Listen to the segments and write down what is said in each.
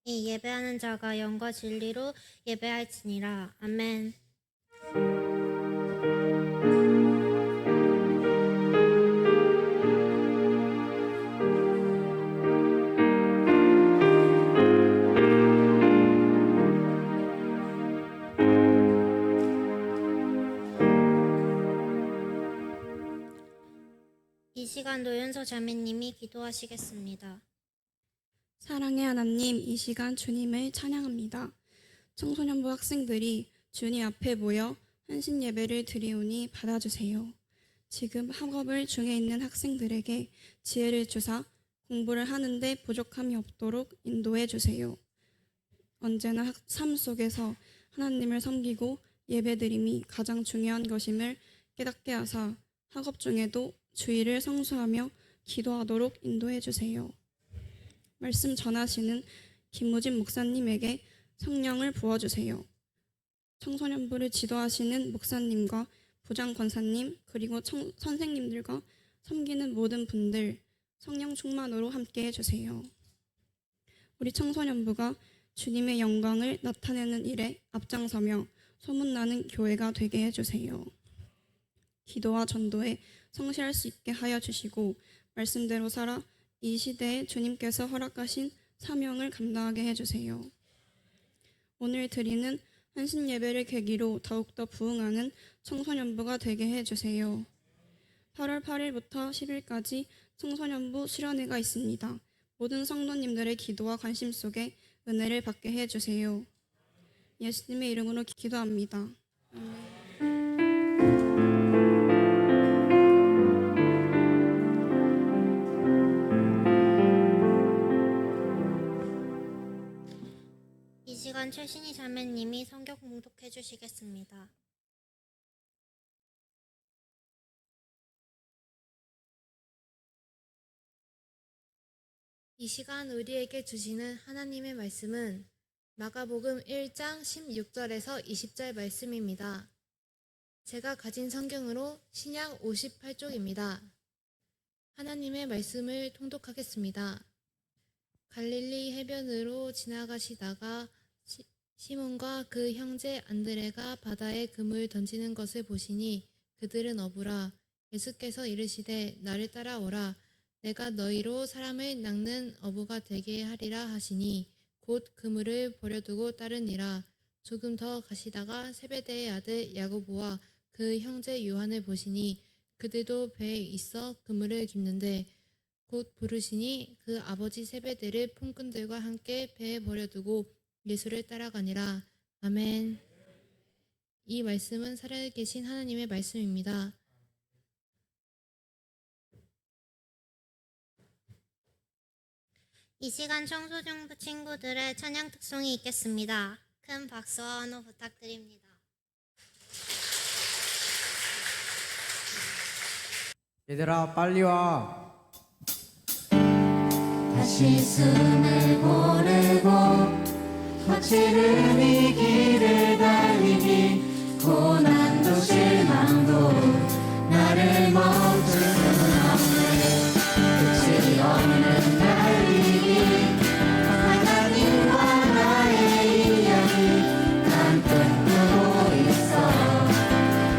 이 예배하는 자가 영과 진리로 예배할지니라. 아멘. 이 시간 노윤서 자매님이 기도하시겠습니다. 사랑의 하나님, 이 시간 주님을 찬양합니다. 청소년부 학생들이 주님 앞에 모여 한신 예배를 드리오니 받아주세요. 지금 학업을 중에 있는 학생들에게 지혜를 주사 공부를 하는데 부족함이 없도록 인도해 주세요. 언제나 삶 속에서 하나님을 섬기고 예배드림이 가장 중요한 것임을 깨닫게 하사 학업 중에도 주의를 성수하며 기도하도록 인도해 주세요. 말씀 전하시는 김무진 목사님에게 성령을 부어주세요. 청소년부를 지도하시는 목사님과 부장 권사님 그리고 선생님들과 섬기는 모든 분들 성령 충만으로 함께 해주세요. 우리 청소년부가 주님의 영광을 나타내는 일에 앞장서며 소문나는 교회가 되게 해주세요. 기도와 전도에 성실할 수 있게 하여 주시고 말씀대로 살아 이 시대에 주님께서 허락하신 사명을 감당하게 해주세요. 오늘 드리는 한신 예배를 계기로 더욱더 부흥하는 청소년부가 되게 해주세요. 8월 8일부터 10일까지 청소년부 수련회가 있습니다. 모든 성도님들의 기도와 관심 속에 은혜를 받게 해주세요. 예수님의 이름으로 기도합니다. 아멘. 이 시간 최신희 자매님이 성경 공독해 주시겠습니다. 이 시간 우리에게 주시는 하나님의 말씀은 마가복음 1장 16절에서 20절 말씀입니다. 제가 가진 성경으로 신약 58쪽입니다. 하나님의 말씀을 통독하겠습니다. 갈릴리 해변으로 지나가시다가 시몬과 그 형제 안드레가 바다에 그물 던지는 것을 보시니 그들은 어부라. 예수께서 이르시되 나를 따라오라. 내가 너희로 사람을 낚는 어부가 되게 하리라 하시니 곧 그물을 버려두고 따르니라. 조금 더 가시다가 세베대의 아들 야고보와 그 형제 요한을 보시니 그들도 배에 있어 그물을 깁는데 곧 부르시니 그 아버지 세베대를 품꾼들과 함께 배에 버려두고 예수를 따라가니라. 아멘. 이 말씀은 살아계신 하나님의 말씀입니다. 이 시간 청소년부 친구들의 찬양 특송이 있겠습니다. 큰 박수와 환호 부탁드립니다. 얘들아 빨리 와. 다시 숨을 고르고 거칠은 이 길을 달리니 고난도 실망도 나를 멈추는 없네. 끝이 없는 달리기 하나님과 나의 이야기 난 꿈꾸고 있어.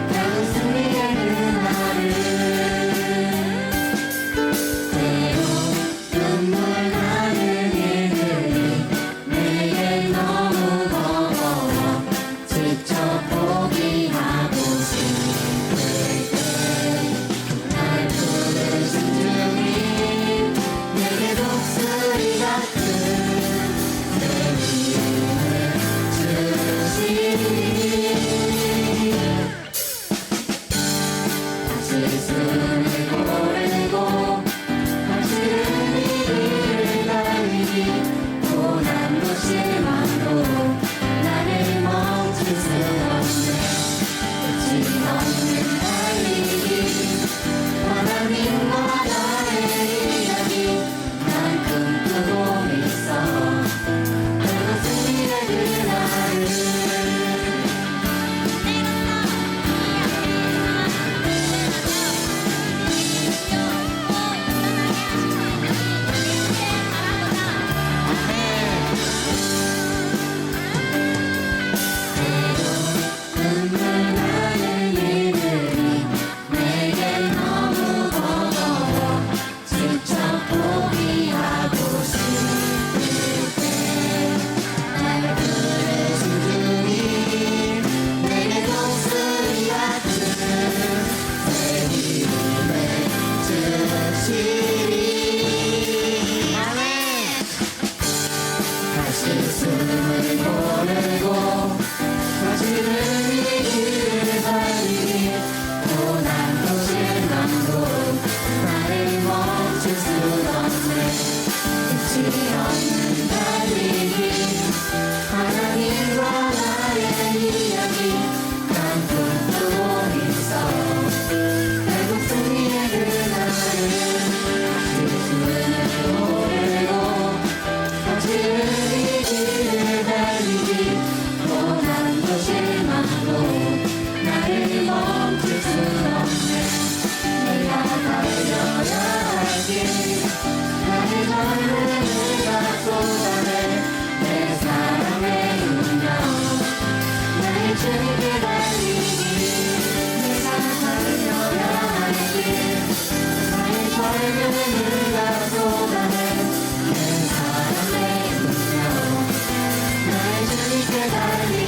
나는 승리의 그날을 눈물 나는 일들이 내게 너무 버거워. 나의 젊음을 다 쏟아내 내 사랑의 운명 나의 주님께 달리기 내가 달려야 할 길 나의 젊음을 다 쏟아내 내 사랑의 운명 나의 주님께 달리기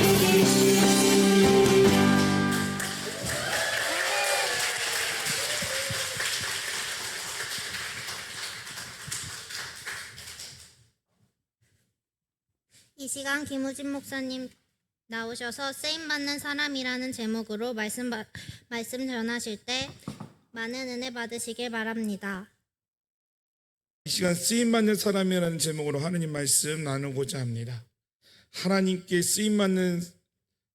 이 시간 김우진 목사님 나오셔서 쓰임받는 사람이라는 제목으로 말씀 전하실 때 많은 은혜 받으시길 바랍니다. 이 시간 쓰임받는 사람이라는 제목으로 하느님 말씀 나누고자 합니다. 하나님께 쓰임받는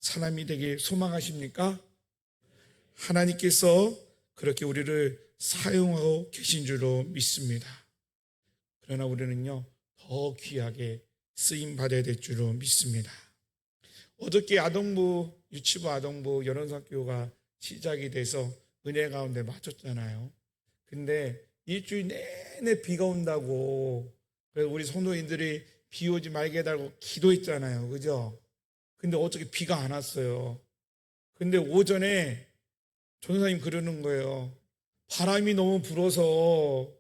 사람이 되길 소망하십니까? 하나님께서 그렇게 우리를 사용하고 계신 줄로 믿습니다. 그러나 우리는요, 더 귀하게 쓰임받아야 될 줄로 믿습니다. 어저께 아동부, 유치부 아동부 여론학교가 시작이 돼서 은혜 가운데 맞췄잖아요. 근데 일주일 내내 비가 온다고 그래서 우리 성도인들이 비 오지 말게 해달라고 기도했잖아요. 그죠? 근데 어저께 비가 안 왔어요. 근데 오전에 전도사님 그러는 거예요. 바람이 너무 불어서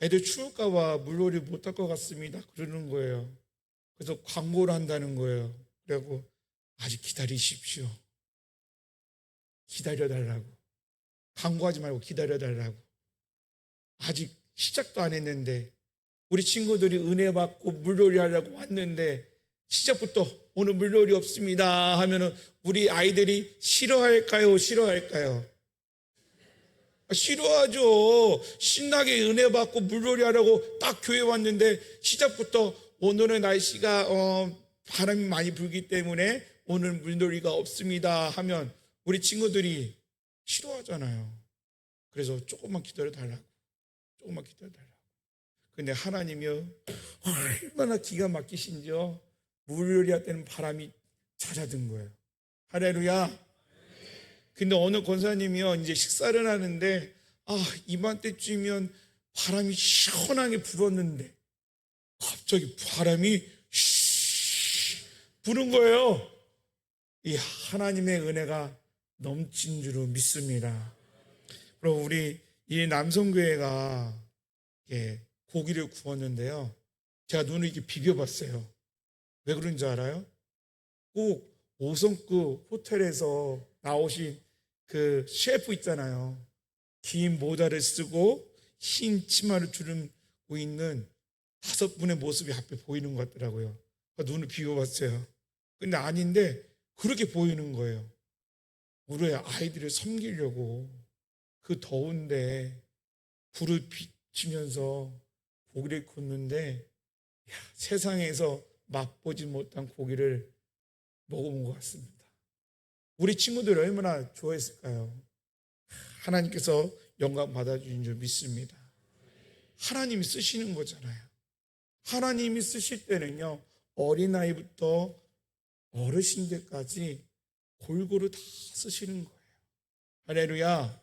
애들 추울까 봐 물놀이 못할 것 같습니다. 그러는 거예요. 그래서 광고를 한다는 거예요. 그리고 아직 기다리십시오. 기다려달라고. 광고하지 말고 기다려달라고. 아직 시작도 안 했는데 우리 친구들이 은혜 받고 물놀이 하려고 왔는데 시작부터 오늘 물놀이 없습니다 하면은 우리 아이들이 싫어할까요? 싫어할까요? 싫어하죠. 신나게 은혜 받고 물놀이 하려고 딱 교회 왔는데 시작부터 오늘은 날씨가 바람이 많이 불기 때문에 오늘 물놀이가 없습니다 하면 우리 친구들이 싫어하잖아요. 그래서 조금만 기다려달라고. 조금만 기다려달라고. 근데 하나님이요, 얼마나 기가 막히신지요. 물놀이 할 때는 바람이 잦아든 거예요. 할렐루야. 근데 어느 권사님이요, 이제 식사를 하는데 이맘때쯤이면 바람이 시원하게 불었는데 갑자기 바람이 부는 거예요. 이 하나님의 은혜가 넘친 줄로 믿습니다. 그리고 우리 이 남성교회가 고기를 구웠는데요. 제가 눈을 이렇게 비벼봤어요. 왜 그런지 알아요? 꼭 5성급 호텔에서 나오신 그 셰프 있잖아요. 긴 모자를 쓰고 흰 치마를 두르고 있는 5분의 모습이 앞에 보이는 것 같더라고요. 눈을 비워봤어요. 근데 아닌데 그렇게 보이는 거예요. 우리 아이들을 섬기려고 그 더운데 불을 비추면서 고기를 굽는데 세상에서 맛보지 못한 고기를 먹어본 것 같습니다. 우리 친구들 얼마나 좋아했을까요? 하나님께서 영광 받아주신 줄 믿습니다. 하나님이 쓰시는 거잖아요. 하나님이 쓰실 때는요, 어린아이부터 어르신들까지 골고루 다 쓰시는 거예요. 할렐루야.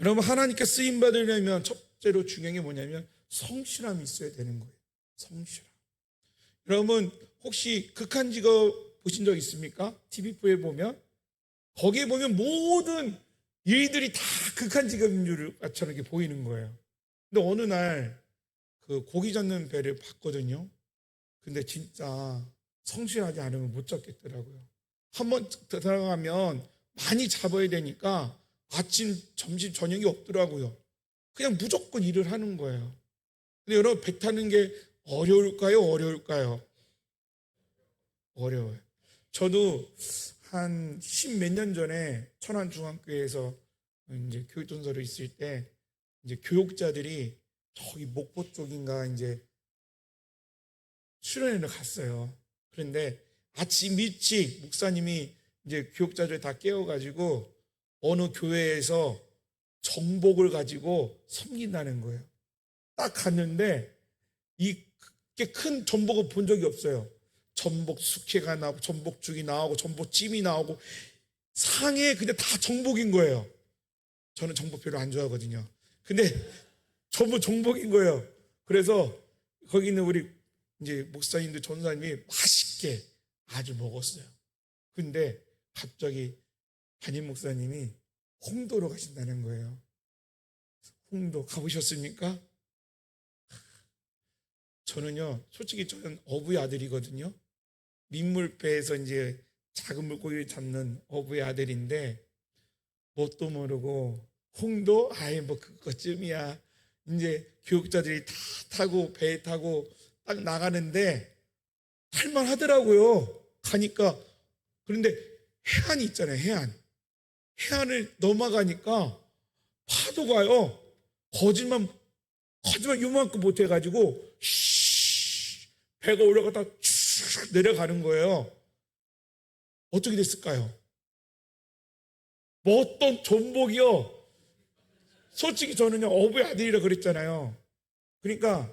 여러분, 하나님께 쓰임 받으려면 첫째로 중요한 게 뭐냐면 성실함이 있어야 되는 거예요. 성실함. 여러분, 혹시 극한 직업 보신 적 있습니까? TV프에 보면 거기에 보면 모든 일들이 다 극한 직업인 줄처럼 이렇게 보이는 거예요. 근데 어느 날 그 고기 잡는 배를 봤거든요. 근데 진짜 성실하지 않으면 못 잡겠더라고요. 한번 들어가면 많이 잡아야 되니까 아침, 점심, 저녁이 없더라고요. 그냥 무조건 일을 하는 거예요. 근데 여러분, 배 타는 게 어려울까요? 어려울까요? 어려워요. 저도 한 10몇 년 전에 천안중앙교회에서 이제 교육전설에 있을 때 이제 교육자들이 저기 목포 쪽인가 이제 수련회를 갔어요. 그런데 아침 일찍 목사님이 이제 교육자들 다 깨워가지고 어느 교회에서 정복을 가지고 섬긴다는 거예요. 딱 갔는데 이게 큰 전복을 본 적이 없어요. 전복 숙회가 나오고 전복죽이 나오고 전복찜이 나오고 상에 그냥 다 전복인 거예요. 저는 전복 별로 안 좋아하거든요. 근데 전부 정복인 거예요. 그래서 거기 있는 우리 이제 목사님들 전사님이 맛있게 아주 먹었어요. 근데 갑자기 담임 목사님이 홍도로 가신다는 거예요. 홍도 가보셨습니까? 저는요, 솔직히 저는 어부의 아들이거든요. 민물배에서 이제 작은 물고기를 잡는 어부의 아들인데 뭣도 모르고 홍도 아예 뭐 그것쯤이야. 이제 교육자들이 다 타고 배 타고 딱 나가는데 할만하더라고요. 가니까. 그런데 해안이 있잖아요. 해안을 넘어가니까 파도가 와요. 거짓말 요만큼 못해가지고 배가 올라갔다 쭉 내려가는 거예요. 어떻게 됐을까요? 뭐 어떤 전복이요. 솔직히 저는요, 어부의 아들이라 그랬잖아요. 그러니까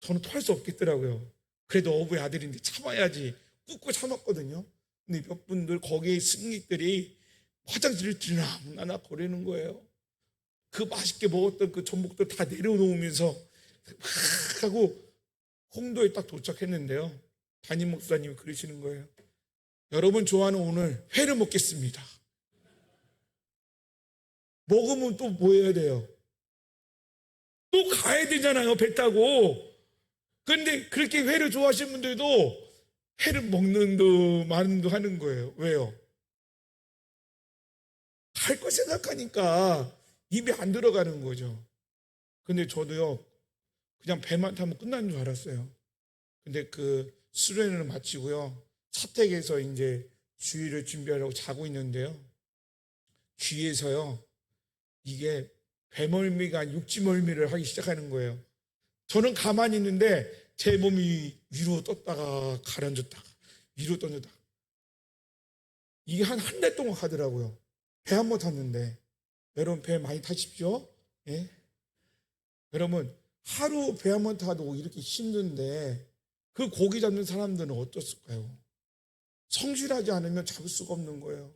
저는 토할 수 없겠더라고요. 그래도 어부의 아들인데 참아야지. 꾹꾹 참았거든요. 근데 몇 분들 거기에 승객들이 화장실을 들나나 거리는 거예요. 그 맛있게 먹었던 그 전복들 다 내려놓으면서 막 하고 홍도에 딱 도착했는데요. 담임 목사님이 그러시는 거예요. 여러분 좋아하는 오늘 회를 먹겠습니다. 먹으면 또 뭐 해야 돼요? 또 가야 되잖아요, 배 타고. 그런데 그렇게 회를 좋아하시는 분들도 회를 먹는 듯 마는 듯 하는 거예요. 왜요? 갈 거 생각하니까 입에 안 들어가는 거죠. 근데 저도요, 그냥 배만 타면 끝나는 줄 알았어요. 근데 그 수련회를 마치고요, 사택에서 이제 주일을 준비하려고 자고 있는데요, 귀에서요, 이게 배멀미가 아닌 육지멀미를 하기 시작하는 거예요. 저는 가만히 있는데 제 몸이 위로 떴다가 가라앉았다가 위로 떴다가 이게 한 달 동안 가더라고요. 배 한 번 탔는데. 여러분 배 많이 타십시오. 예? 여러분 하루 배 한 번 타도 이렇게 힘든데 그 고기 잡는 사람들은 어떻을까요? 성실하지 않으면 잡을 수가 없는 거예요.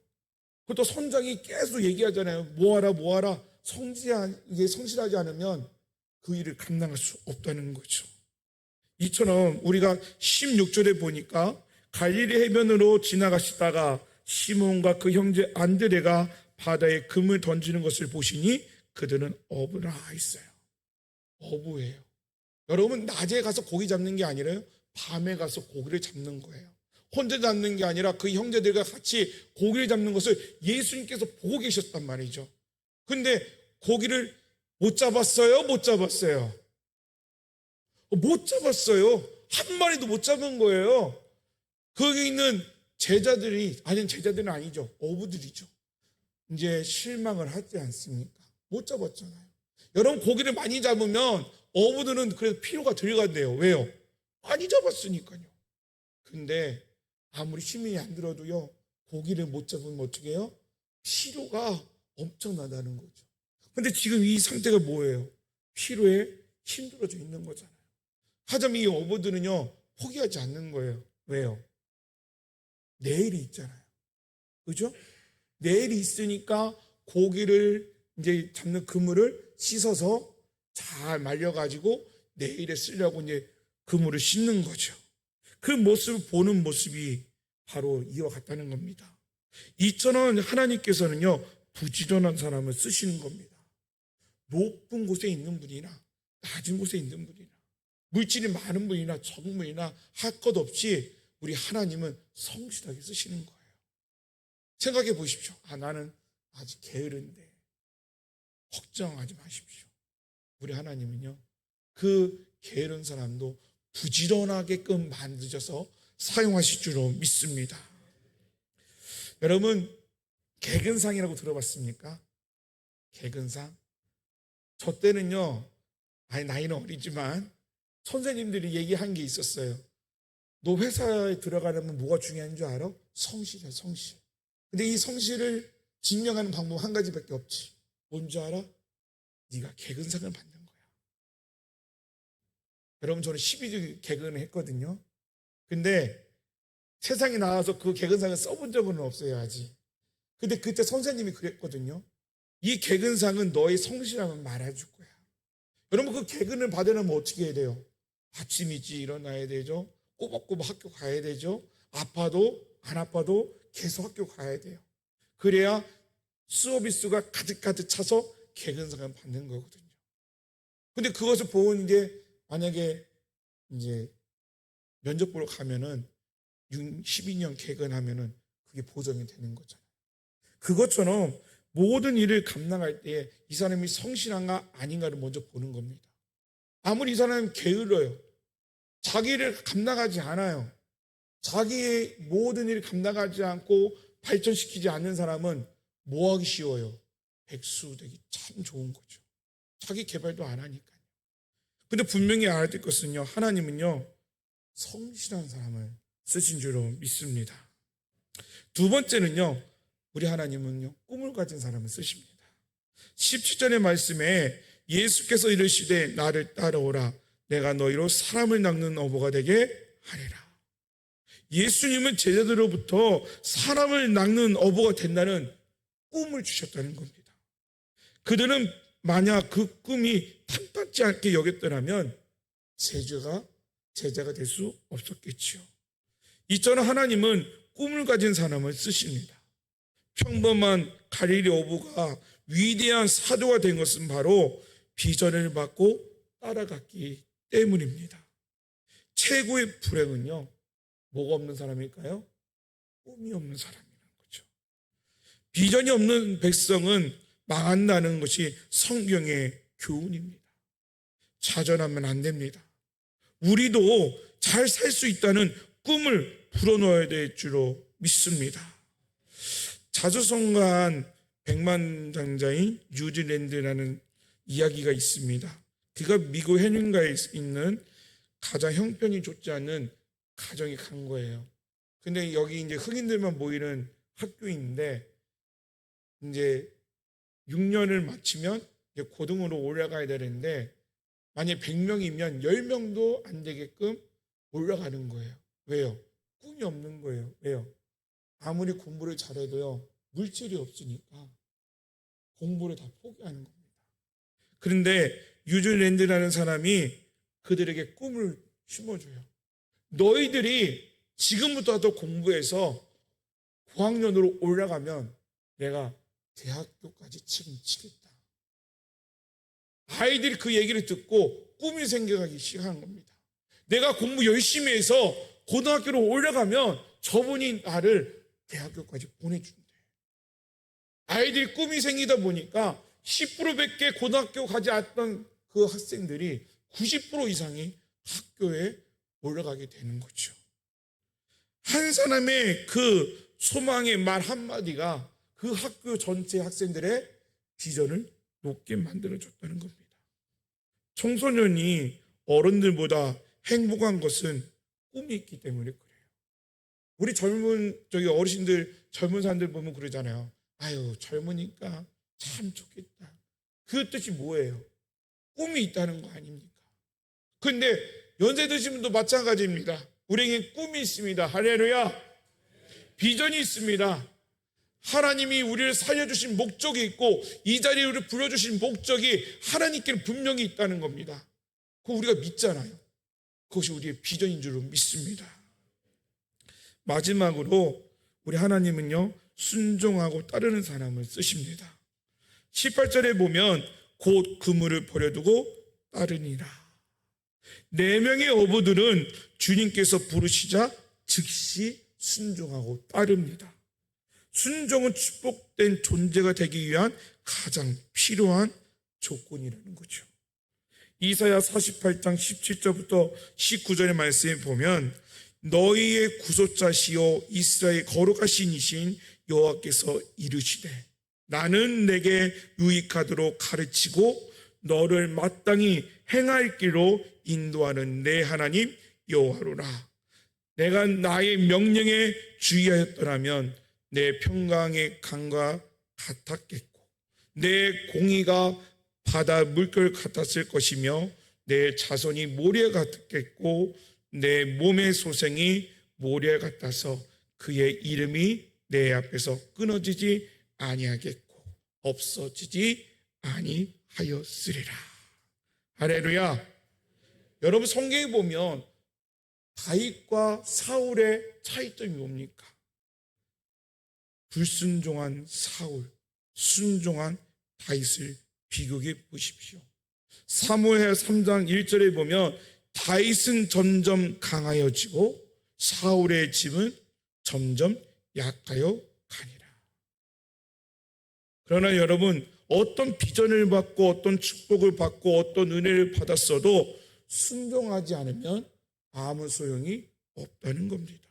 그것도 선장이 계속 얘기하잖아요. 뭐하라. 성실하지 않으면 그 일을 감당할 수 없다는 거죠. 이처럼 우리가 16절에 보니까 갈릴리 해변으로 지나가시다가 시몬과 그 형제 안드레가 바다에 금을 던지는 것을 보시니 그들은 어부를 했어요. 어부예요. 여러분 낮에 가서 고기 잡는 게 아니라요, 밤에 가서 고기를 잡는 거예요. 혼자 잡는 게 아니라 그 형제들과 같이 고기를 잡는 것을 예수님께서 보고 계셨단 말이죠. 근데 고기를 못 잡았어요? 못 잡았어요? 못 잡았어요. 한 마리도 못 잡은 거예요. 거기 있는 제자들이, 제자들은 아니죠. 어부들이죠. 이제 실망을 하지 않습니까? 못 잡았잖아요. 여러분 고기를 많이 잡으면 어부들은 그래도 피로가 덜 간대요. 왜요? 많이 잡았으니까요. 근데 아무리 힘이 안 들어도요, 고기를 못 잡으면 어떻게 해요? 피로가 엄청나다는 거죠. 근데 지금 이 상태가 뭐예요? 피로에 힘들어져 있는 거잖아요. 하자면 이 어부들은요, 포기하지 않는 거예요. 왜요? 내일이 있잖아요. 그죠? 내일이 있으니까 고기를 이제 잡는 그물을 씻어서 잘 말려가지고 내일에 쓰려고 이제 그물을 씻는 거죠. 그 모습을 보는 모습이 바로 이와 같다는 겁니다. 이처럼 하나님께서는요, 부지런한 사람을 쓰시는 겁니다. 높은 곳에 있는 분이나 낮은 곳에 있는 분이나 물질이 많은 분이나 적은 분이나 할 것 없이 우리 하나님은 성실하게 쓰시는 거예요. 생각해 보십시오. 나는 아직 게으른데. 걱정하지 마십시오. 우리 하나님은요, 그 게으른 사람도 부지런하게끔 만드셔서 사용하실 줄로 믿습니다. 여러분 개근상이라고 들어봤습니까? 개근상? 저 때는요, 나이는 어리지만 선생님들이 얘기한 게 있었어요. 너 회사에 들어가려면 뭐가 중요한 줄 알아? 성실이야, 성실. 근데 이 성실을 증명하는 방법 한 가지밖에 없지. 뭔지 알아? 네가 개근상을 받는 거야. 여러분 저는 12주 개근을 했거든요. 근데 세상에 나와서 그 개근상을 써본 적은 없어요, 아직. 근데 그때 선생님이 그랬거든요. 이 개근상은 너의 성실함을 말해줄 거야. 여러분 그 개근을 받으려면 어떻게 해야 돼요? 아침 일찍 일어나야 되죠. 꼬박꼬박 학교 가야 되죠. 아파도 안 아파도 계속 학교 가야 돼요. 그래야 수업일 수가 가득가득 차서 개근상을 받는 거거든요. 근데 그것을 보고 이제 만약에 이제 면접 보러 가면은 12년 개근하면은 그게 보정이 되는 거잖아요. 그것처럼 모든 일을 감당할 때 이 사람이 성실한가 아닌가를 먼저 보는 겁니다. 아무리 이 사람은 게을러요. 자기를 감당하지 않아요. 자기의 모든 일을 감당하지 않고 발전시키지 않는 사람은 뭐 하기 쉬워요? 백수 되기 참 좋은 거죠. 자기 개발도 안 하니까요. 근데 분명히 알아야 될 것은요, 하나님은요 성실한 사람을 쓰신 줄로 믿습니다. 두 번째는요, 우리 하나님은요 꿈을 가진 사람을 쓰십니다. 17절의 말씀에 예수께서 이르시되 나를 따라오라 내가 너희로 사람을 낚는 어부가 되게 하리라. 예수님은 제자들로부터 사람을 낚는 어부가 된다는 꿈을 주셨다는 겁니다. 그들은 만약 그 꿈이 탐탁지 않게 여겼더라면 제자가 될 수 없었겠지요. 이처럼 하나님은 꿈을 가진 사람을 쓰십니다. 평범한 갈릴리 어부가 위대한 사도가 된 것은 바로 비전을 받고 따라갔기 때문입니다. 최고의 불행은요, 뭐가 없는 사람일까요? 꿈이 없는 사람이라는 거죠. 비전이 없는 백성은 망한다는 것이 성경의 교훈입니다. 좌절하면 안 됩니다. 우리도 잘 살 수 있다는 꿈을 불어넣어야 될 줄로 믿습니다. 자주성가한 백만장자인 뉴질랜드라는 이야기가 있습니다. 그가 미국 해변가에 있는 가장 형편이 좋지 않은 가정에 간 거예요. 근데 여기 이제 흑인들만 모이는 학교인데 이제 6년을 마치면 이제 고등으로 올라가야 되는데 만약 100명이면 10명도 안 되게끔 올라가는 거예요. 왜요? 꿈이 없는 거예요. 왜요? 아무리 공부를 잘해도요, 물질이 없으니까 공부를 다 포기하는 겁니다. 그런데 뉴질랜드라는 사람이 그들에게 꿈을 심어줘요. 너희들이 지금부터라도 공부해서 고학년으로 올라가면 내가 대학교까지 책임지겠다. 아이들이 그 얘기를 듣고 꿈이 생겨가기 시작한 겁니다. 내가 공부 열심히 해서 고등학교로 올라가면 저분이 나를 대학교까지 보내준대. 아이들이 꿈이 생기다 보니까 10%밖에 고등학교 가지 않았던 그 학생들이 90% 이상이 학교에 올라가게 되는 거죠. 한 사람의 그 소망의 말 한마디가 그 학교 전체 학생들의 비전을 높게 만들어줬다는 겁니다. 청소년이 어른들보다 행복한 것은 꿈이 있기 때문에 그래요. 우리 어르신들, 젊은 사람들 보면 그러잖아요. 아유, 젊으니까 참 좋겠다. 그 뜻이 뭐예요? 꿈이 있다는 거 아닙니까? 근데 연세 드신 분도 마찬가지입니다. 우리에게 꿈이 있습니다. 할렐루야. 비전이 있습니다. 하나님이 우리를 살려주신 목적이 있고 이 자리에 우리를 불러주신 목적이 하나님께 분명히 있다는 겁니다. 그거 우리가 믿잖아요. 그것이 우리의 비전인 줄로 믿습니다. 마지막으로 우리 하나님은요, 순종하고 따르는 사람을 쓰십니다. 18절에 보면 곧 그물을 버려두고 따르니라. 4명의 어부들은 주님께서 부르시자 즉시 순종하고 따릅니다. 순종은 축복된 존재가 되기 위한 가장 필요한 조건이라는 거죠. 이사야 48장 17절부터 19절의 말씀에 보면 너희의 구속자시요 이스라엘 거룩하신 이신 여호와께서 이르시되 나는 내게 유익하도록 가르치고 너를 마땅히 행할 길로 인도하는 내 하나님 여호와로라. 내가 나의 명령에 주의하였더라면 내 평강의 강과 같았겠고 내 공의가 바다 물결 같았을 것이며 내 자손이 모래 같았겠고 내 몸의 소생이 모래 같아서 그의 이름이 내 앞에서 끊어지지 아니하겠고 없어지지 아니하였으리라. 할렐루야. 여러분 성경에 보면 다윗과 사울의 차이점이 뭡니까? 불순종한 사울, 순종한 다윗을 비교해 보십시오. 사무엘 3장 1절에 보면 다윗은 점점 강하여지고 사울의 집은 점점 약하여 가니라. 그러나 여러분, 어떤 비전을 받고 어떤 축복을 받고 어떤 은혜를 받았어도 순종하지 않으면 아무 소용이 없다는 겁니다.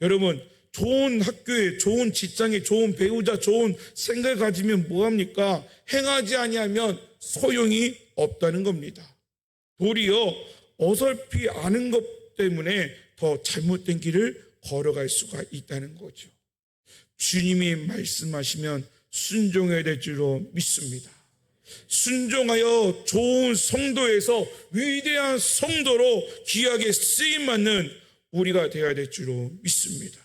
여러분, 좋은 학교에, 좋은 직장에, 좋은 배우자, 좋은 생각을 가지면 뭐합니까? 행하지 아니하면 소용이 없다는 겁니다. 도리어 어설피 아는 것 때문에 더 잘못된 길을 걸어갈 수가 있다는 거죠. 주님이 말씀하시면 순종해야 될 줄로 믿습니다. 순종하여 좋은 성도에서 위대한 성도로 귀하게 쓰임받는 우리가 되어야 될 줄로 믿습니다.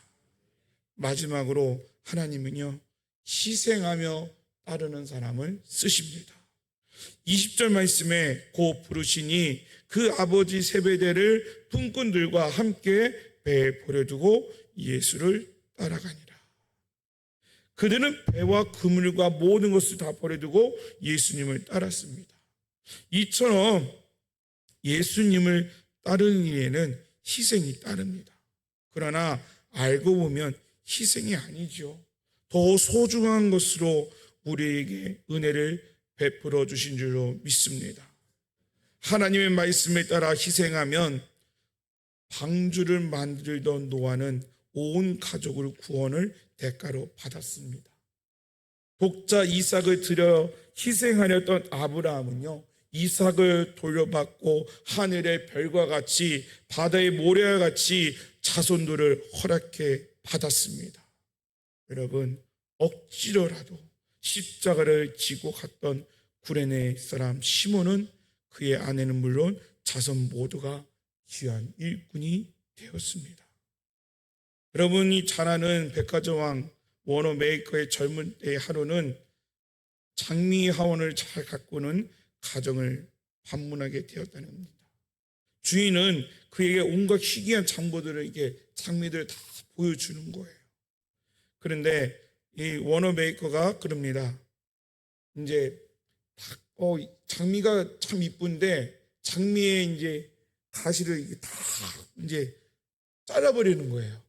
마지막으로 하나님은요, 희생하며 따르는 사람을 쓰십니다. 20절 말씀에 고 부르시니 그 아버지 세베대를 품꾼들과 함께 배에 버려두고 예수를 따라가니라. 그들은 배와 그물과 모든 것을 다 버려두고 예수님을 따랐습니다. 이처럼 예수님을 따르는 일에는 희생이 따릅니다. 그러나 알고 보면 희생이 아니죠. 더 소중한 것으로 우리에게 은혜를 베풀어 주신 줄로 믿습니다. 하나님의 말씀에 따라 희생하면 방주를 만들던 노아는 온 가족을 구원을 대가로 받았습니다. 독자 이삭을 들여 희생하였던 아브라함은요, 이삭을 돌려받고 하늘의 별과 같이 바다의 모래와 같이 자손들을 허락해 받았습니다. 여러분, 억지로라도 십자가를 지고 갔던 구레네 사람 시몬은 그의 아내는 물론 자손 모두가 귀한 일꾼이 되었습니다. 여러분이 잘 아는 백화점왕 워너 메이커의 젊은 때의 하루는 장미 하원을 잘 가꾸는 가정을 방문하게 되었다는 겁니다. 주인은 그에게 온갖 희귀한 장보들에게 장미들을 다 보여주는 거예요. 그런데 이 워너 메이커가 그럽니다. 이제 장미가 참 이쁜데 장미에 이제 가시를 다 이제 잘라버리는 거예요.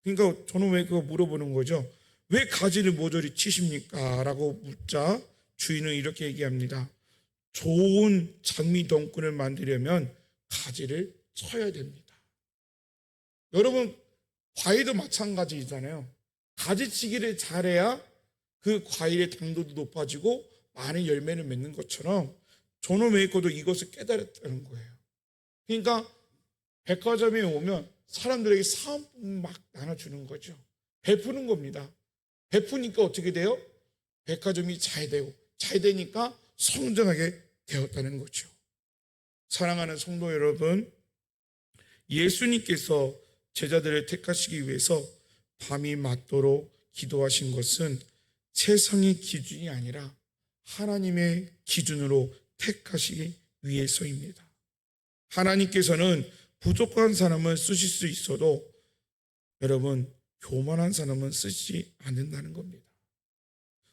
그러니까 워너 메이커가 물어보는 거죠. 왜 가지를 모조리 치십니까? 라고 묻자 주인은 이렇게 얘기합니다. 좋은 장미 덩굴을 만들려면 가지를 쳐야 됩니다. 여러분, 과일도 마찬가지잖아요. 가지치기를 잘해야 그 과일의 당도도 높아지고 많은 열매를 맺는 것처럼 워너 메이커도 이것을 깨달았다는 거예요. 그러니까 백화점에 오면 사람들에게 사은품 막 나눠주는 거죠. 베푸는 겁니다. 베푸니까 어떻게 돼요? 백화점이 잘 되고 잘 되니까 성장하게 되었다는 거죠. 사랑하는 성도 여러분, 예수님께서 제자들을 택하시기 위해서 밤이 맞도록 기도하신 것은 세상의 기준이 아니라 하나님의 기준으로 택하시기 위해서입니다. 하나님께서는 부족한 사람을 쓰실 수 있어도 여러분, 교만한 사람은 쓰지 않는다는 겁니다.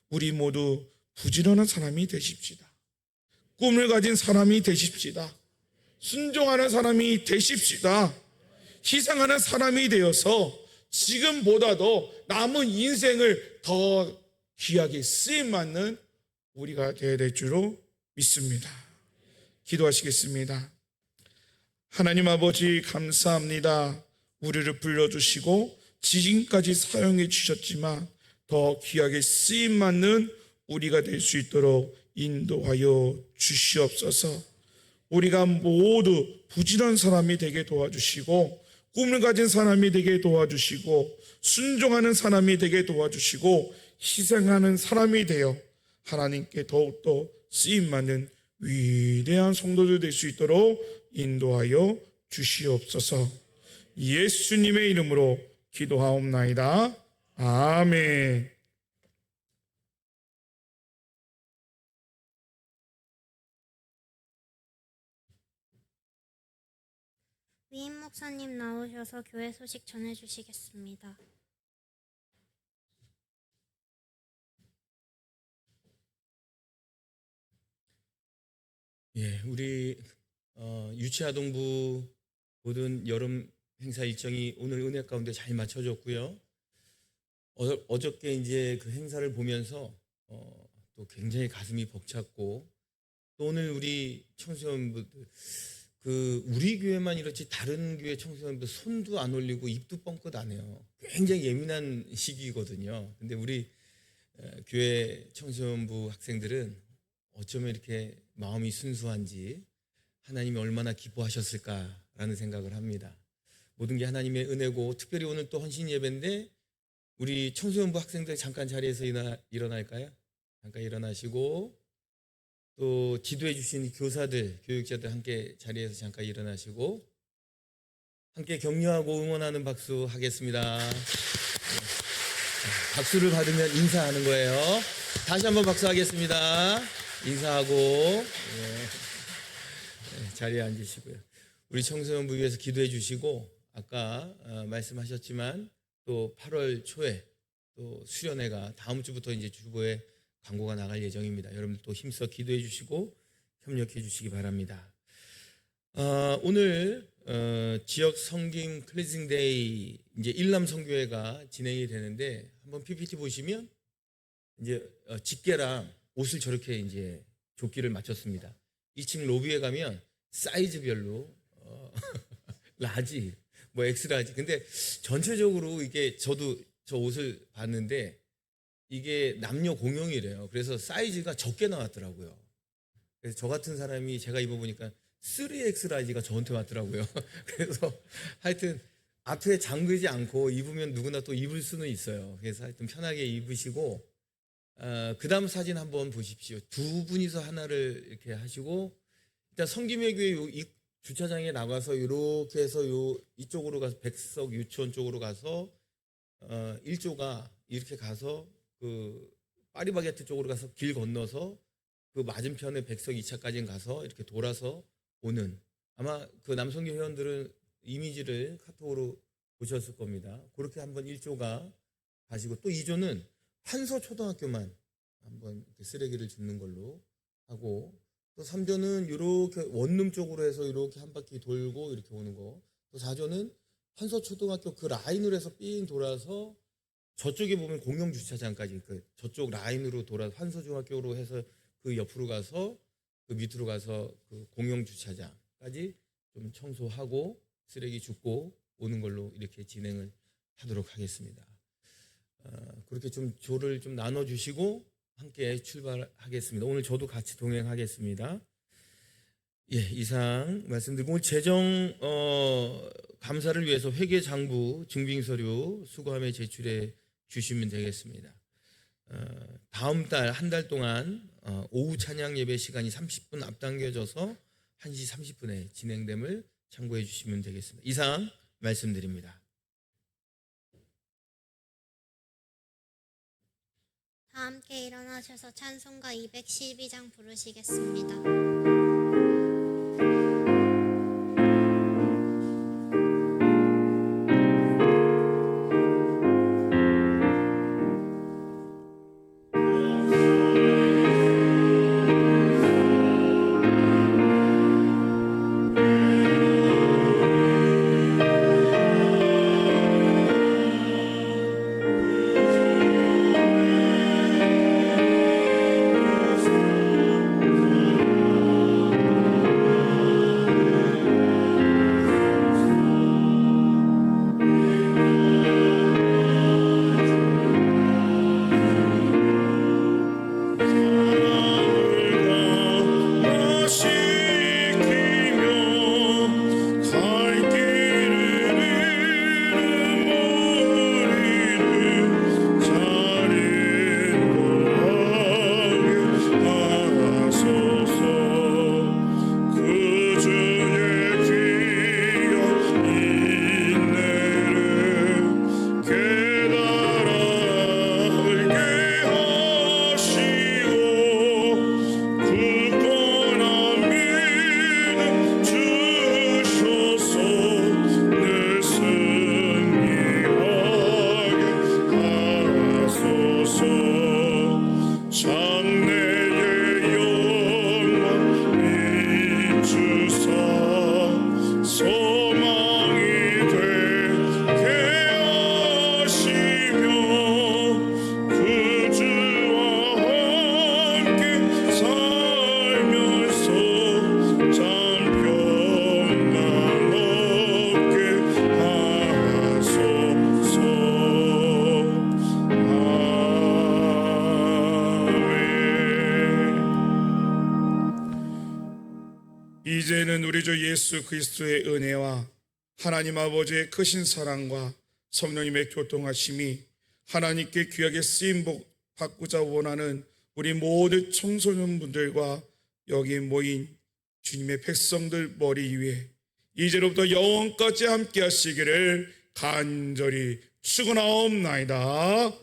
우리 모두 부지런한 사람이 되십시다. 꿈을 가진 사람이 되십시다. 순종하는 사람이 되십시다. 희생하는 사람이 되어서 지금보다도 남은 인생을 더 귀하게 쓰임받는 우리가 되어야 될 줄로 믿습니다. 기도하시겠습니다. 하나님 아버지, 감사합니다. 우리를 불러주시고 지금까지 사용해 주셨지만 더 귀하게 쓰임받는 우리가 될 수 있도록 인도하여 주시옵소서. 우리가 모두 부지런한 사람이 되게 도와주시고 꿈을 가진 사람이 되게 도와주시고 순종하는 사람이 되게 도와주시고 희생하는 사람이 되어 하나님께 더욱더 쓰임받는 위대한 성도들 될 수 있도록 인도하여 주시옵소서. 예수님의 이름으로 기도하옵나이다. 아멘. 위임 목사님 나오셔서 교회 소식 전해주시겠습니다. 예, 우리 유치아동부 모든 여름 행사 일정이 오늘 은혜 가운데 잘 맞춰졌고요. 어저께 이제 그 행사를 보면서 또 굉장히 가슴이 벅찼고, 또 오늘 우리 청소년부들 우리 교회만 이렇지 다른 교회 청소년들 손도 안 올리고 입도 뻥끗 안 해요. 굉장히 예민한 시기거든요. 근데 우리 교회 청소년부 학생들은 어쩌면 이렇게 마음이 순수한지 하나님이 얼마나 기뻐하셨을까라는 생각을 합니다. 모든 게 하나님의 은혜고, 특별히 오늘 또 헌신 예배인데 우리 청소년부 학생들 잠깐 자리에서 일어날까요? 잠깐 일어나시고, 또 지도해 주신 교사들, 교육자들 함께 자리에서 잠깐 일어나시고 함께 격려하고 응원하는 박수 하겠습니다. 박수를 받으면 인사하는 거예요. 다시 한번 박수하겠습니다. 인사하고 자리에 앉으시고요. 우리 청소년부 위해서 기도해 주시고, 아까 말씀하셨지만 또 8월 초에 또 수련회가 다음 주부터 이제 주보에 광고가 나갈 예정입니다. 여러분 또 힘써 기도해 주시고 협력해 주시기 바랍니다. 오늘 지역 성김 클리징 데이 이제 일남 성교회가 진행이 되는데, 한번 PPT 보시면 이제 집게랑 옷을 저렇게 이제 조끼를 맞췄습니다. 2층 로비에 가면 사이즈별로 라지, 뭐 엑스라지. 근데 전체적으로 이게 저도 저 옷을 봤는데 이게 남녀 공용이래요. 그래서 사이즈가 적게 나왔더라고요. 그래서 저 같은 사람이 제가 입어보니까 3X 라지가 저한테 왔더라고요. 그래서 하여튼 앞에 잠그지 않고 입으면 누구나 또 입을 수는 있어요. 그래서 하여튼 편하게 입으시고, 그 다음 사진 한번 보십시오. 두 분이서 하나를 이렇게 하시고, 일단 성김의 교회 주차장에 나가서 이렇게 해서 이쪽으로 가서 백석 유치원 쪽으로 가서 1조가 이렇게 가서 그 파리바게트 쪽으로 가서 길 건너서 그 맞은편에 백석 2차까지 가서 이렇게 돌아서 오는, 아마 그 남성교 회원들은 이미지를 카톡으로 보셨을 겁니다. 그렇게 한번 1조가 가시고, 또 2조는 한서 초등학교만 한번 이렇게 쓰레기를 줍는 걸로 하고, 또 3조는 이렇게 원룸 쪽으로 해서 이렇게 한 바퀴 돌고 이렇게 오는 거, 또 4조는 한서 초등학교 그 라인으로 해서 삥 돌아서 저쪽에 보면 공영 주차장까지 저쪽 라인으로 돌아서 한서 중학교로 해서 그 옆으로 가서 그 밑으로 가서 그 공영 주차장까지 좀 청소하고 쓰레기 줍고 오는 걸로 이렇게 진행을 하도록 하겠습니다. 그렇게 좀 조를 좀 나눠주시고 함께 출발하겠습니다. 오늘 저도 같이 동행하겠습니다. 예, 이상 말씀드리고, 오늘 재정 감사를 위해서 회계장부 증빙서류 수거함에 제출해 주시면 되겠습니다. 다음 달 한 달 동안 오후 찬양 예배 시간이 30분 앞당겨져서 1시 30분에 진행됨을 참고해 주시면 되겠습니다. 이상 말씀드립니다. 다 함께 일어나셔서 찬송가 212장 부르시겠습니다. 주 이제는 우리 주 예수 그리스도의 은혜와 하나님 아버지의 크신 사랑과 성령님의 교통하심이 하나님께 귀하게 쓰임 받고자 원하는 우리 모든 청소년분들과 여기 모인 주님의 백성들 머리 위에 이제로부터 영원까지 함께 하시기를 간절히 축원하옵나이다.